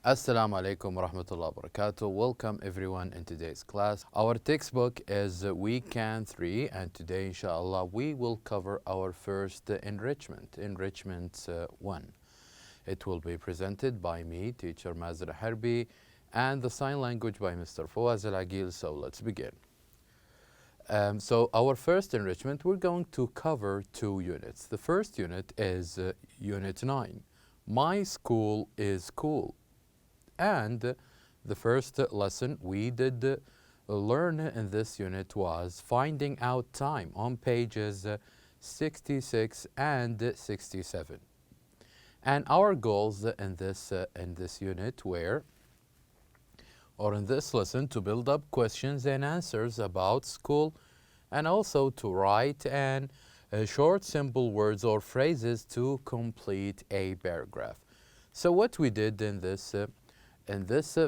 Assalamu alaikum wa rahmatullahi wa barakatuh. Welcome everyone in today's class. Our textbook is Weekend 3 and today inshallah we will cover our first enrichment 1. It will be presented by me, teacher Mazra Harbi, and the sign language by Mr. Fawaz Al-Agil. So let's begin. So our first enrichment, we're going to cover 2 units. The first unit is Unit 9. My school is cool. And the first lesson we did learn in this unit was finding out time on pages 66 and 67. And our goals in this unit were, or in this lesson, to build up questions and answers about school and also to write and short simple words or phrases to complete a paragraph. So what we did in this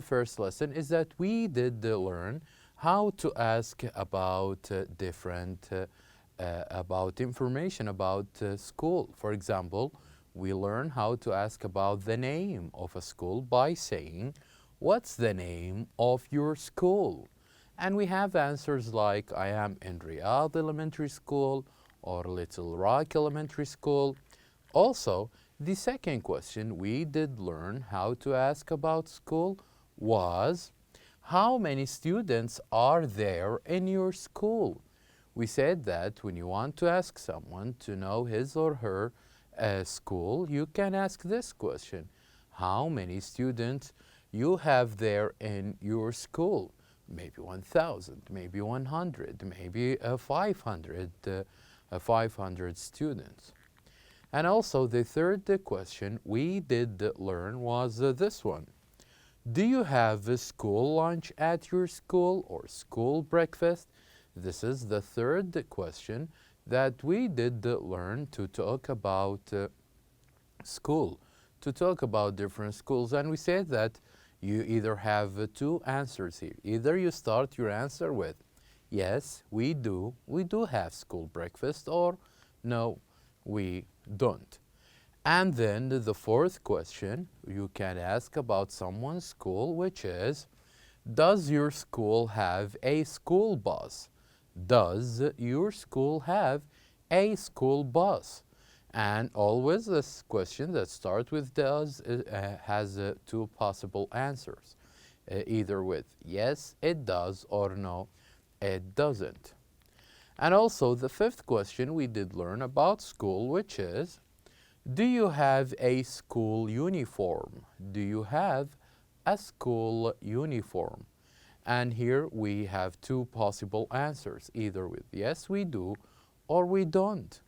first lesson is that we did learn how to ask about about information about school. For example, we learn how to ask about the name of a school by saying, "What's the name of your school?" And we have answers like, "I am in Riyadh Elementary School" or "Little Rock Elementary School." Also, the second question we did learn how to ask about school was, how many students are there in your school? We said that when you want to ask someone to know his or her school, you can ask this question: how many students you have there in your school? Maybe 1,000, maybe 100, maybe 500 students. And also the third question we did learn was this one. Do you have a school lunch at your school or school breakfast? This is the third question that we did learn to talk about school, to talk about different schools. And we said that you either have 2 answers here. Either you start your answer with, yes, we do have school breakfast, or no, we don't. And then the fourth question you can ask about someone's school, which is, does your school have a school bus? Does your school have a school bus? And always this question that starts with does has 2 possible answers, either with yes, it does, or no, it doesn't. And also the fifth question we did learn about school, which is, do you have a school uniform? Do you have a school uniform? And here we have 2 possible answers, either with yes, we do, or we don't.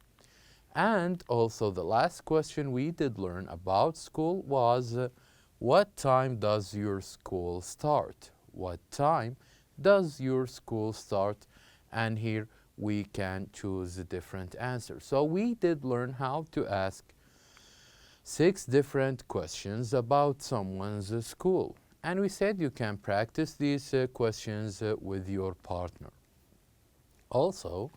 And also the last question we did learn about school was, what time does your school start? What time does your school start? And here we can choose different answers. So we did learn how to ask 6 different questions about someone's school. And we said you can practice these questions with your partner. Also,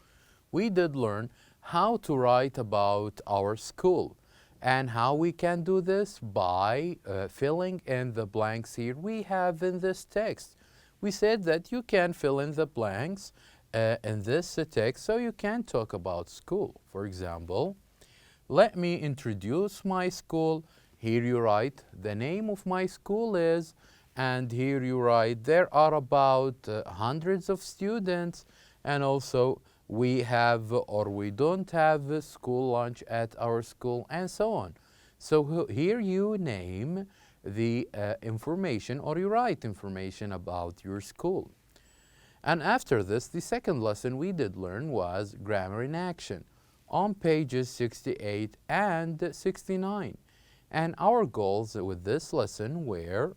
we did learn how to write about our school. And how we can do this? By filling in the blanks here we have in this text. We said that you can fill in the blanks in this text so you can talk about school. For example, let me introduce my school. Here you write the name of my school is, and here you write there are about hundreds of students, and also we have or we don't have school lunch at our school, and so on. So here you name the information, or you write information about your school. And after this, the second lesson we did learn was grammar in action on pages 68 and 69. And our goals with this lesson were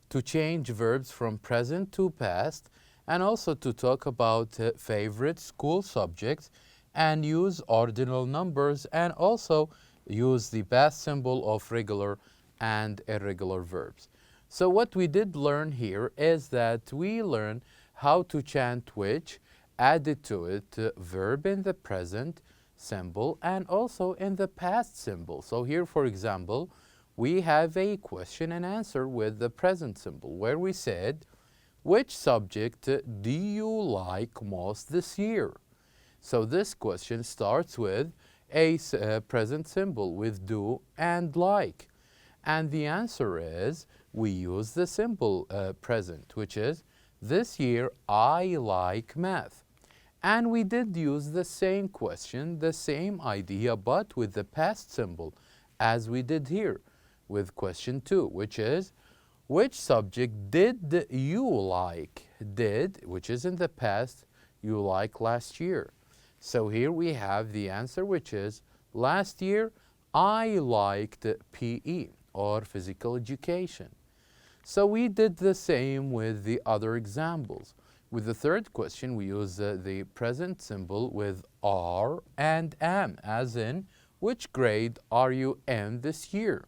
to change verbs from present to past, and also to talk about favorite school subjects and use ordinal numbers, and also use the past symbol of regular and irregular verbs. So what we did learn here is that we learned how to chant which, added to it verb in the present symbol and also in the past symbol. So here, for example, we have a question and answer with the present simple where we said, which subject do you like most this year? So this question starts with a present symbol with do and like. And the answer is, we use the simple present, which is, this year I like math. And we did use the same question, the same idea, but with the past symbol, as we did here with question 2, which is, which subject did you like? Did, which is in the past, you like last year. So here we have the answer, which is, last year I liked PE, or physical education. So we did the same with the other examples. With the third question, we use the present symbol with are and am, as in, which grade are you in this year?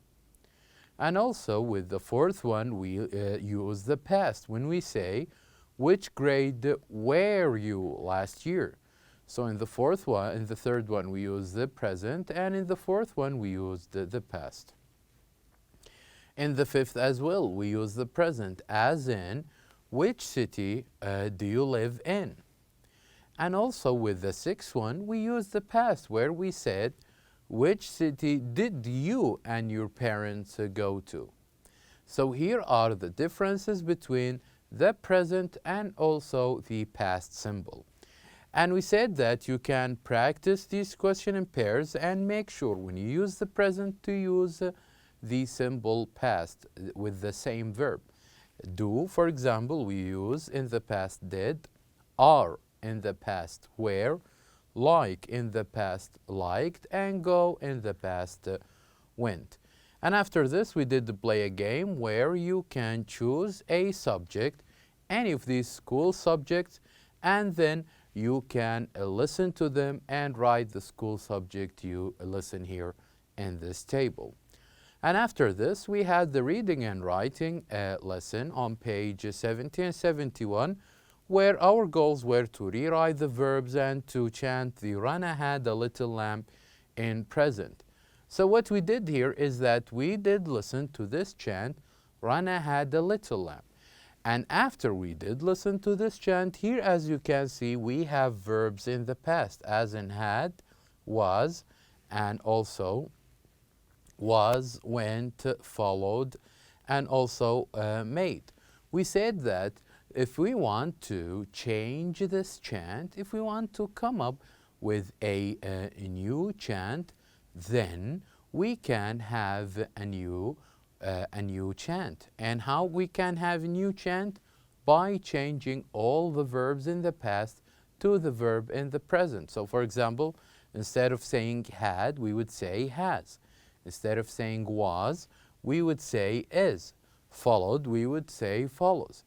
And also with the fourth one, we use the past when we say, which grade were you last year? So in the third one, we use the present, and in the fourth one, we use the past. In the fifth as well, we use the present, as in, which city do you live in? And also with the sixth one, we use the past, where we said, which city did you and your parents go to? So here are the differences between the present and also the past symbol. And we said that you can practice these questions in pairs and make sure when you use the present to use the symbol past with the same verb. Do, for example, we use in the past did, are in the past were, like in the past liked, and go in the past went. And after this, we did play a game where you can choose a subject, any of these school subjects, and then you can listen to them and write the school subject you listen here in this table. And after this, we had the reading and writing lesson on page 70 and 71, where our goals were to rewrite the verbs and to chant the run ahead a little lamb in present. So what we did here is that we did listen to this chant, run ahead a little lamb. And after we did listen to this chant, here as you can see, we have verbs in the past, as in had, was, and also was, went, followed, and also made. We said that if we want to change this chant, if we want to come up with a new chant, then we can have a new chant. And how we can have a new chant? By changing all the verbs in the past to the verb in the present. So for example, instead of saying had, we would say has. Instead of saying was, we would say is. Followed, we would say follows.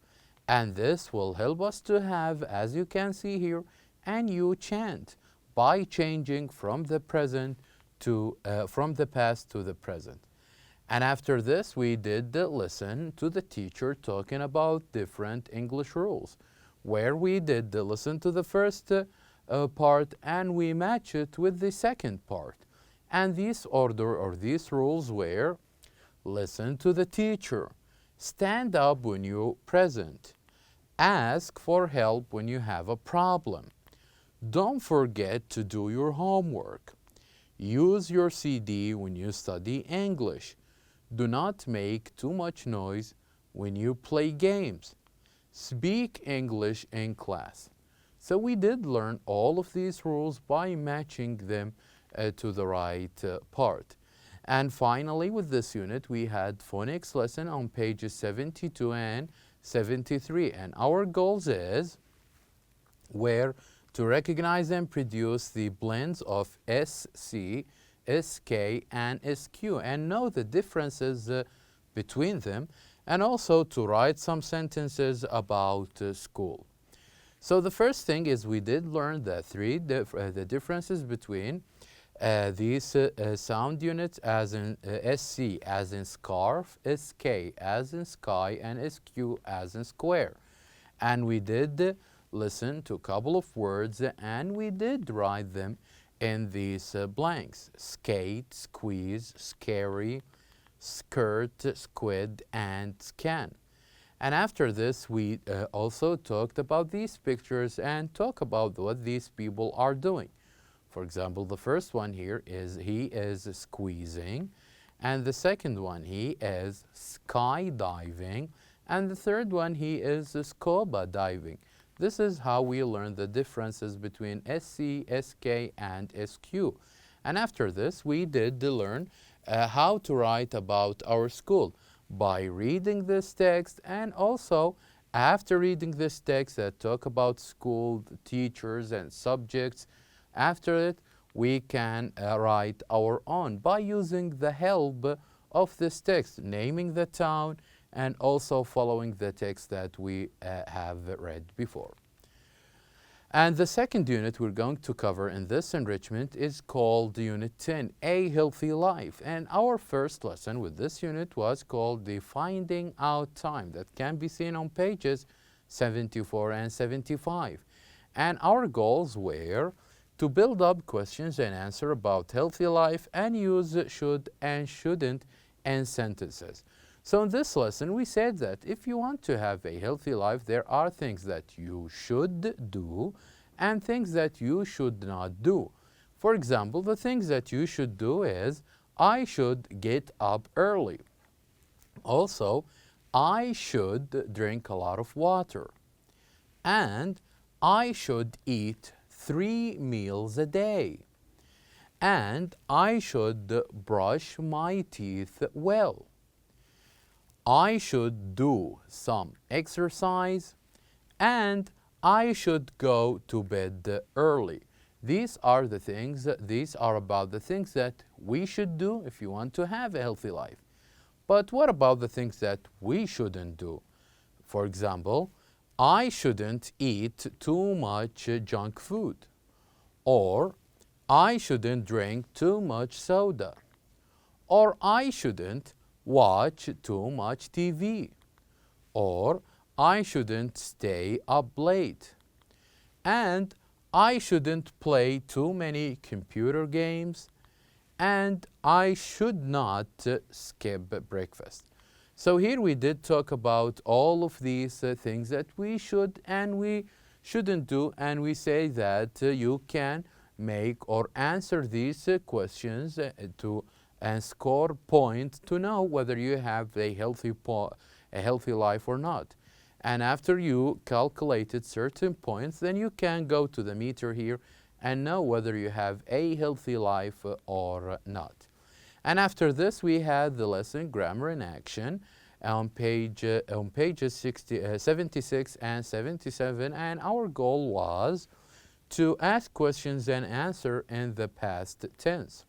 And this will help us to have, as you can see here, a new chant by changing from the present to from the past to the present. And after this, we did listen to the teacher talking about different English rules, where we did listen to the first part and we match it with the second part. And this order or these rules were: listen to the teacher, stand up when you're present, ask for help when you have a problem, don't forget to do your homework, use your CD when you study English, do not make too much noise when you play games, speak English in class. So we did learn all of these rules by matching them to the right part. And finally, with this unit, we had phonics lesson on pages 72 and 73. And our goals is where to recognize and produce the blends of SC, SK, and SQ, and know the differences between them, and also to write some sentences about school. So the first thing is we did learn the differences between these sound units, as in SC as in scarf, SK as in sky, and SQ as in square. And we did listen to a couple of words and we did write them in these blanks: skate, squeeze, scary, skirt, squid, and scan. And after this, we also talked about these pictures and talk about what these people are doing. For example, the first one here is he is squeezing, and the second one he is skydiving, and the third one he is scuba diving. This is how we learn the differences between SC, SK, and SQ. And after this, we did learn how to write about our school by reading this text, and also after reading this text that talk about school, teachers, and subjects. After it, we can write our own by using the help of this text, naming the town, and also following the text that we have read before. And the second unit we're going to cover in this enrichment is called Unit 10, A Healthy Life. And our first lesson with this unit was called the Finding Out Time, that can be seen on pages 74 and 75. And our goals were to build up questions and answer about healthy life and use should and shouldn't in sentences. So in this lesson, we said that if you want to have a healthy life, there are things that you should do and things that you should not do. For example, the things that you should do is, I should get up early. Also, I should drink a lot of water. And I should eat 3 meals a day. And I should brush my teeth well. I should do some exercise, and I should go to bed early. These are about the things that we should do if you want to have a healthy life. But what about the things that we shouldn't do? For example, I shouldn't eat too much junk food, or I shouldn't drink too much soda, or I shouldn't watch too much TV, or I shouldn't stay up late, and I shouldn't play too many computer games, and I should not skip breakfast. So here we did talk about all of these things that we should and we shouldn't do, and we say that you can make or answer these questions and score points to know whether you have a healthy life or not. And after you calculated certain points, then you can go to the meter here and know whether you have a healthy life or not. And after this, we had the lesson Grammar in Action on pages 76 and 77, and our goal was to ask questions and answer in the past tense.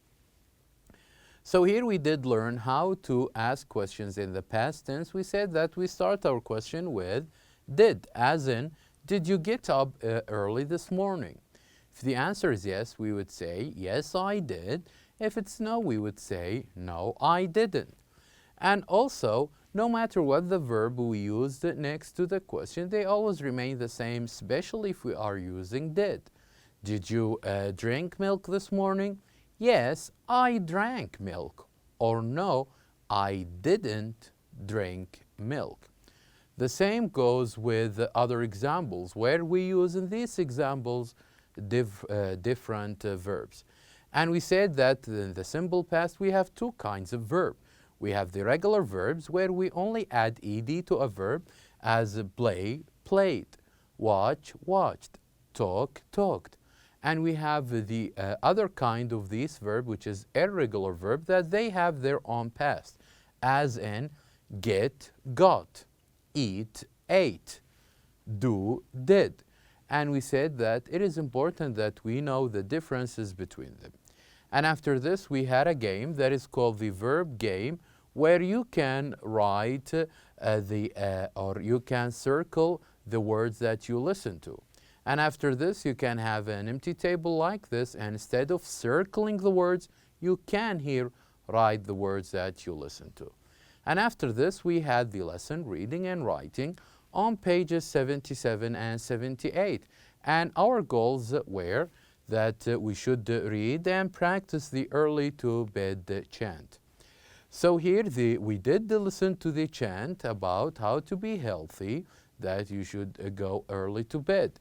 So here we did learn how to ask questions in the past tense. We said that we start our question with did, as in, did you get up early this morning? If the answer is yes, we would say, yes, I did. If it's no, we would say, no, I didn't. And also, no matter what the verb we used next to the question, they always remain the same, especially if we are using did. Did you drink milk this morning? Yes, I drank milk. Or no, I didn't drink milk. The same goes with other examples where we use in these examples different verbs. And we said that in the simple past we have two kinds of verb. We have the regular verbs where we only add ed to a verb, as play, played, watch, watched, talk, talked. And we have the other kind of this verb, which is irregular verb, that they have their own past, as in get, got, eat, ate, do, did. And we said that it is important that we know the differences between them. And after this, we had a game that is called the verb game, where you can write or you can circle the words that you listen to. And after this, you can have an empty table like this, and instead of circling the words, you can here write the words that you listen to. And after this, we had the lesson Reading and Writing on pages 77 and 78. And our goals were that we should read and practice the early to bed chant. So here we did listen to the chant about how to be healthy, that you should go early to bed.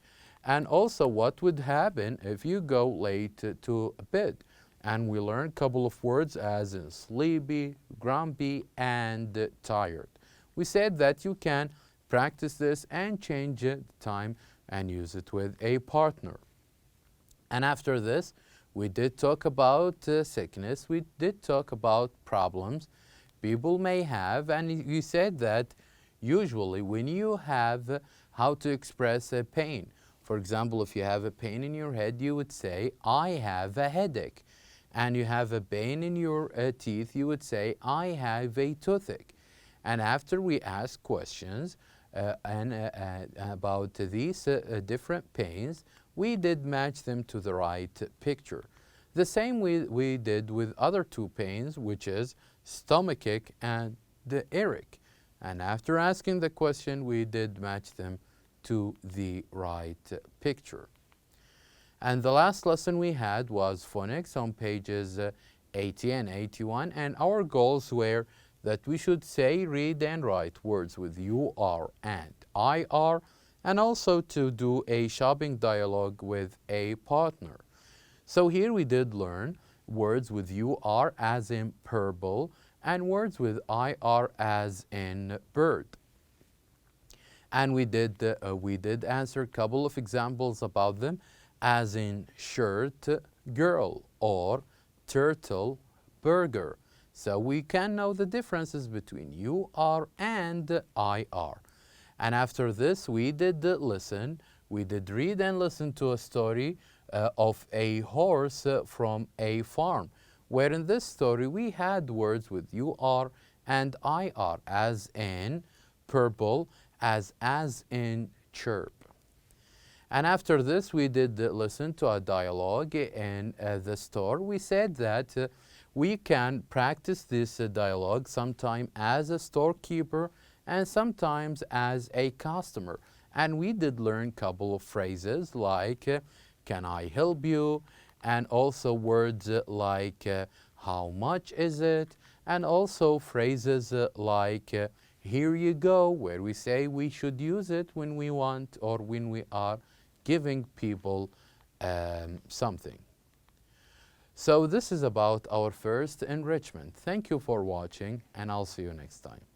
And also what would happen if you go late to bed. And we learned a couple of words as in sleepy, grumpy, and tired. We said that you can practice this and change the time and use it with a partner. And after this, we did talk about sickness. We did talk about problems people may have. And you said that usually when you have how to express a pain. For example, if you have a pain in your head, you would say, I have a headache. And you have a pain in your teeth, you would say, I have a toothache. And after we ask questions about these different pains, we did match them to the right picture. The same we did with other two pains, which is stomachache and the earache. And after asking the question, we did match them to the right picture. And the last lesson we had was phonics on pages 80 and 81. And our goals were that we should say, read, and write words with UR and IR, and also to do a shopping dialogue with a partner. So here we did learn words with UR as in purple and words with IR as in bird. And we did answer a couple of examples about them as in shirt, girl, or turtle, burger. So we can know the differences between UR and IR. And after this, we did listen. We did read and listen to a story of a horse from a farm, where in this story we had words with UR and IR, as in purple, as in chirp. And after this, we did listen to a dialogue in the store. We said that we can practice this dialogue sometime as a storekeeper and sometimes as a customer. And we did learn a couple of phrases like, can I help you? And also words like, how much is it? And also phrases like, here you go, where we say we should use it when we want or when we are giving people something. So this is about our first enrichment. Thank you for watching, and I'll see you next time.